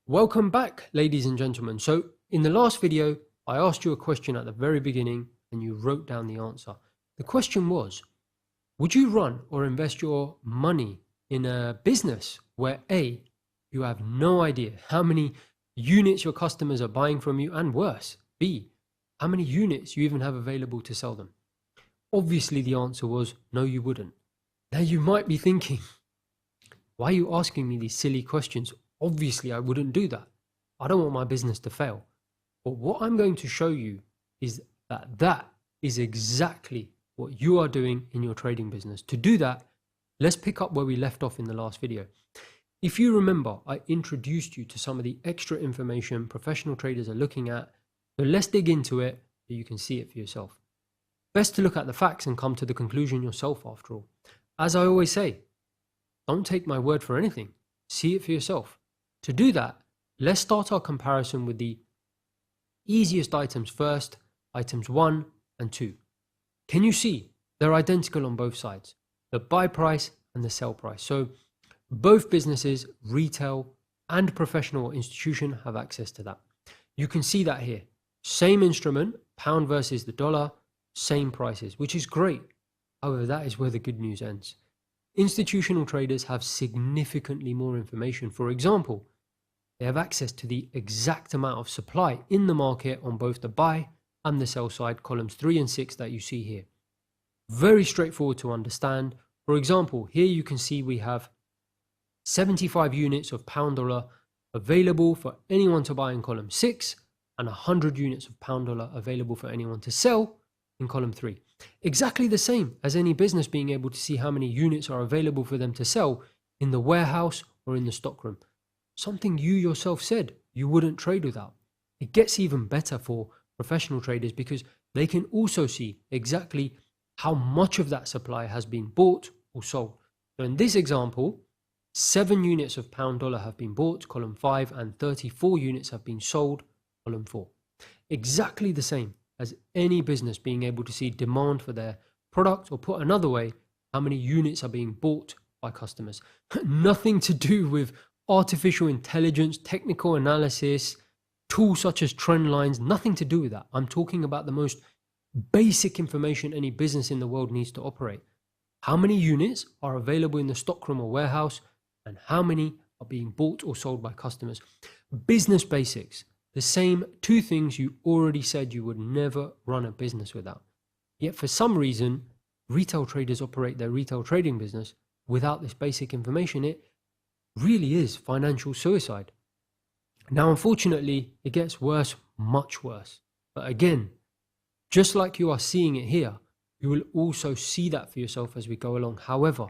Welcome back, ladies and gentlemen. So in the last video, I asked you a question at the very beginning and you wrote down the answer. The question was, would you run or invest your money in a business where A, you have no idea how many units your customers are buying from you, and worse, B, how many units you even have available to sell them? Obviously the answer was no, you wouldn't. Now you might be thinking, why are you asking me these silly questions? Obviously I wouldn't do that. I don't want my business to fail. But what I'm going to show you is that is exactly what you are doing in your trading business. To do that, let's pick up where we left off in the last video. If you remember, I introduced you to some of the extra information professional traders are looking at. So let's dig into it so you can see it for yourself. Best to look at the facts and come to the conclusion yourself after all. As I always say, don't take my word for anything. See it for yourself. To do that, let's start our comparison with the easiest items first, items 1 and 2. Can you see they're identical on both sides? The buy price and the sell price. So both businesses, retail and professional or institution, have access to that. You can see that here. Same instrument, pound versus the dollar, same prices, which is great. However, that is where the good news ends. Institutional traders have significantly more information. For example, they have access to the exact amount of supply in the market on both the buy and the sell side, columns 3 and 6 that you see here. Very straightforward to understand. For example, here you can see we have 75 units of pound dollar available for anyone to buy in column 6 and 100 units of pound dollar available for anyone to sell in column 3. Exactly the same as any business being able to see how many units are available for them to sell in the warehouse or in the stockroom. Something you yourself said you wouldn't trade without. It gets even better for professional traders because they can also see exactly how much of that supply has been bought or sold. So in this example, 7 units of pound dollar have been bought, column 5, and 34 units have been sold, column 4. Exactly the same as any business being able to see demand for their product, or put another way, how many units are being bought by customers. Nothing to do with artificial intelligence, technical analysis, tools such as trend lines, nothing to do with that. I'm talking about the most basic information any business in the world needs to operate. How many units are available in the stockroom or warehouse, and how many are being bought or sold by customers. Business basics. The same 2 things you already said you would never run a business without. Yet for some reason, retail traders operate their retail trading business without this basic information. It really is financial suicide. Now, unfortunately, it gets worse, much worse. But again, just like you are seeing it here, you will also see that for yourself as we go along. However,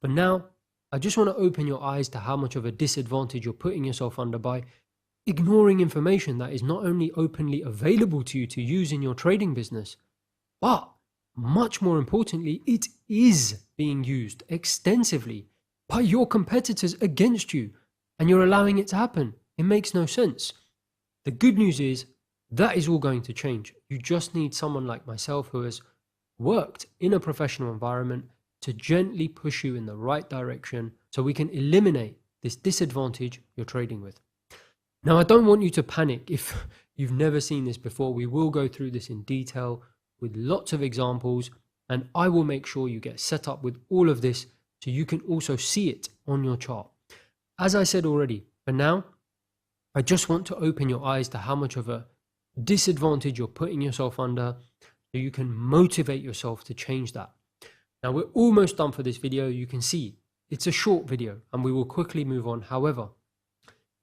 for now, I just want to open your eyes to how much of a disadvantage you're putting yourself under by ignoring information that is not only openly available to you to use in your trading business, but much more importantly, it is being used extensively by your competitors against you, and you're allowing it to happen. It makes no sense. The good news is that is all going to change. You just need someone like myself who has worked in a professional environment to gently push you in the right direction so we can eliminate this disadvantage you're trading with. Now, I don't want you to panic if you've never seen this before. We will go through this in detail with lots of examples, and I will make sure you get set up with all of this so you can also see it on your chart. As I said already, for now, I just want to open your eyes to how much of a disadvantage you're putting yourself under so you can motivate yourself to change that. Now, we're almost done for this video. You can see it's a short video and we will quickly move on. However,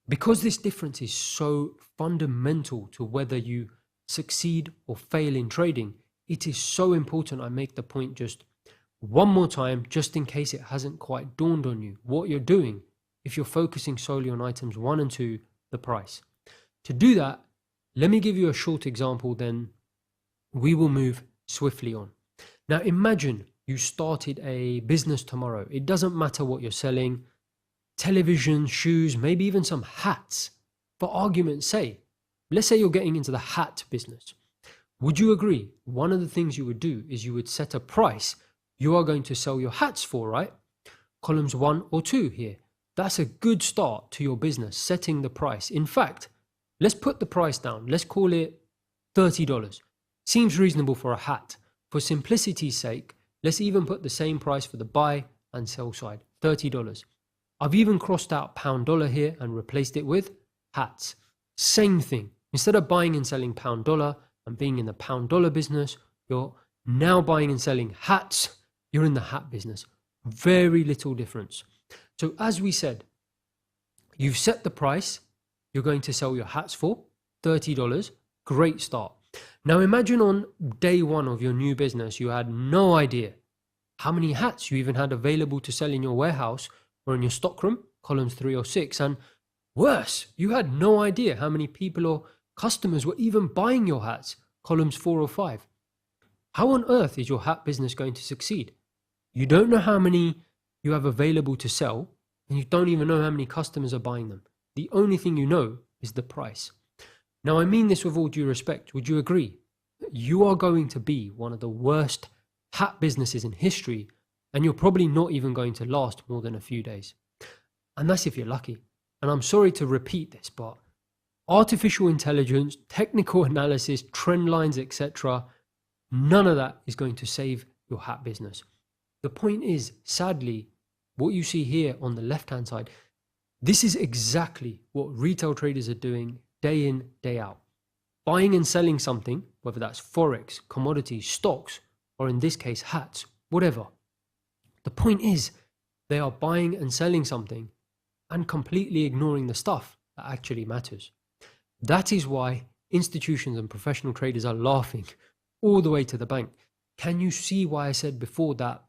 because this difference is so fundamental to whether you succeed or fail in trading, it is so important I make the point just one more time, just in case it hasn't quite dawned on you what you're doing if you're focusing solely on items 1 and 2, the price. To do that, let me give you a short example, then we will move swiftly on. Now, imagine you started a business tomorrow. It doesn't matter what you're selling. Television, shoes, maybe even some hats. For argument's sake, let's say you're getting into the hat business. Would you agree? One of the things you would do is you would set a price you are going to sell your hats for, right? Columns 1 or 2 here. That's a good start to your business, setting the price. In fact, let's put the price down. Let's call it $30. Seems reasonable for a hat. For simplicity's sake, let's even put the same price for the buy and sell side, $30. I've even crossed out pound dollar here and replaced it with hats. Same thing. Instead of buying and selling pound dollar and being in the pound dollar business, you're now buying and selling hats. You're in the hat business. Very little difference. So as we said, you've set the price you're going to sell your hats for, $30. Great start. Now imagine on day one of your new business, you had no idea how many hats you even had available to sell in your warehouse or in your stockroom, columns 3 or 6. And worse, you had no idea how many people or customers were even buying your hats, columns 4 or 5. How on earth is your hat business going to succeed? You don't know how many you have available to sell, and you don't even know how many customers are buying them. The only thing you know is the price. Now, I mean this with all due respect. Would you agree? You are going to be one of the worst hat businesses in history, and you're probably not even going to last more than a few days. And that's if you're lucky. And I'm sorry to repeat this, but artificial intelligence, technical analysis, trend lines, etc., none of that is going to save your hat business. The point is, sadly, what you see here on the left-hand side, this is exactly what retail traders are doing day in, day out. Buying and selling something, whether that's Forex, commodities, stocks, or in this case, hats, whatever. The point is, they are buying and selling something and completely ignoring the stuff that actually matters. That is why institutions and professional traders are laughing all the way to the bank. Can you see why I said before that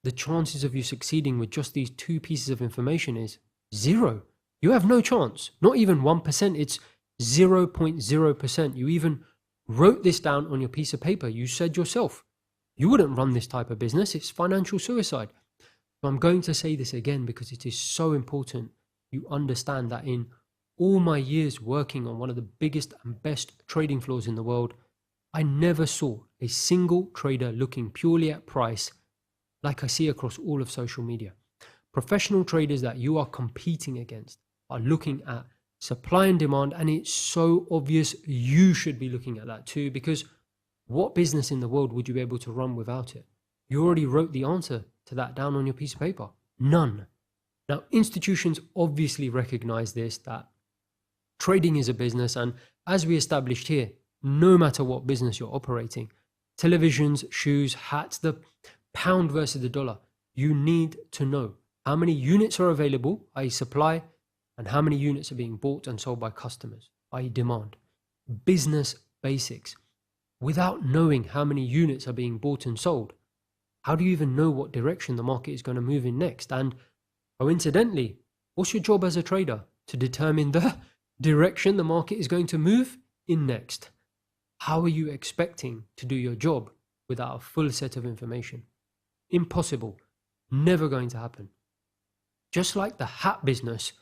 the chances of you succeeding with just these 2 pieces of information is 0? You have no chance, not even 1%. It's 0.0%. You even wrote this down on your piece of paper. You said yourself, you wouldn't run this type of business. It's financial suicide. So I'm going to say this again because it is so important you understand that in all my years working on one of the biggest and best trading floors in the world, I never saw a single trader looking purely at price like I see across all of social media. Professional traders that you are competing against are looking at supply and demand, and it's so obvious you should be looking at that too, because what business in the world would you be able to run without it? You already wrote the answer to that down on your piece of paper. None. Now, institutions obviously recognize this, that trading is a business, and as we established here, no matter what business you're operating, televisions, shoes, hats, the pound versus the dollar, you need to know how many units are available, i.e. supply, and how many units are being bought and sold by customers, i.e. demand. Business basics. Without knowing how many units are being bought and sold, how do you even know what direction the market is going to move in next? And coincidentally, what's your job as a trader? To determine the direction the market is going to move in next. How are you expecting to do your job without a full set of information? Impossible. Never going to happen. Just like the hat business,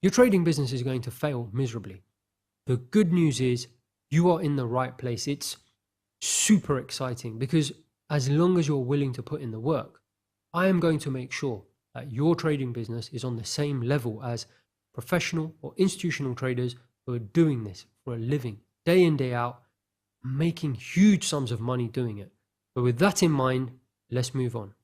your trading business is going to fail miserably. The good news is you are in the right place. It's super exciting because as long as you're willing to put in the work, I am going to make sure that your trading business is on the same level as professional or institutional traders who are doing this for a living, day in, day out, making huge sums of money doing it. But with that in mind, let's move on.